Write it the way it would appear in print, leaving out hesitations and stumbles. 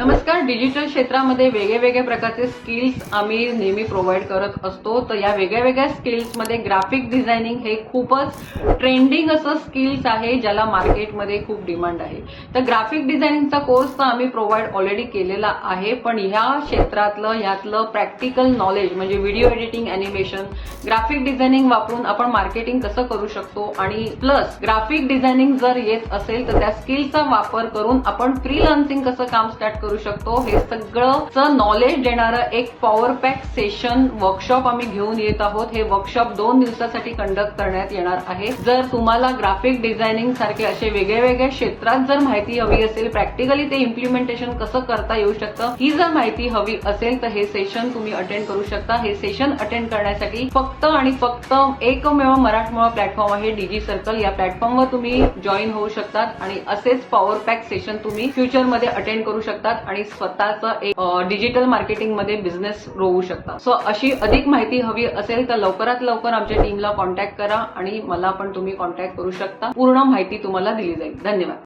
नमस्कार. डिजिटल क्षेत्रामध्ये वेगवेगळ्या प्रकारचे स्किल्स आम्ही नेहमी प्रोव्हाइड करत असतो. तर या वेगवेगळ्या स्किल्समध्ये ग्राफिक डिझायनिंग हे खूपच ट्रेंडिंग असं स्किल्स आहे ज्याला मार्केटमध्ये खूप डिमांड आहे. तर ग्राफिक डिझायनिंगचा कोर्स तर आम्ही प्रोव्हाइड ऑलरेडी केलेला आहे, पण ह्या क्षेत्रातलं ह्यातलं प्रॅक्टिकल नॉलेज म्हणजे video editing, animation, graphic designing वापरून आपण मार्केटिंग कसं करू शकतो आणि प्लस ग्राफिक डिझायनिंग जर येत असेल तर त्या स्किलचा वापर करून आपण फ्रीलान्सिंग कसं काम स्टार्ट करू शकतो हे सगळं नॉलेज देणारं एक पॉवर पॅक सेशन वर्कशॉप आम्ही घेऊन येत आहोत. हे वर्कशॉप 2 दिवसासाठी कंडक्ट करण्यात येणार आहे. जर तुम्हाला ग्राफिक डिझायनिंग सारखे असे वेगवेगळ्या क्षेत्रात जर माहिती हवी असेल, प्रॅक्टिकली ते इम्प्लिमेंटेशन कसं करता येऊ शकतं ही जर माहिती हवी असेल तर हे सेशन तुम्ही अटेंड करू शकता. हे सेशन अटेंड करण्यासाठी फक्त आणि फक्त एकमेव मराठमोळा प्लॅटफॉर्म आहे डीजी सर्कल. या प्लॅटफॉर्मवर तुम्ही जॉईन होऊ शकतात आणि असेच पॉवर पॅक सेशन तुम्ही फ्युचरमध्ये अटेंड करू शकतात आणि स्वतःचं एक डिजिटल मार्केटिंगमध्ये बिझनेस रोवू शकता. सो अशी अधिक माहिती हवी असेल तर लवकरात लवकर आमच्या टीमला कॉन्टॅक्ट करा आणि मला पण तुम्ही कॉन्टॅक्ट करू शकता. पूर्ण माहिती तुम्हाला दिली जाईल. धन्यवाद.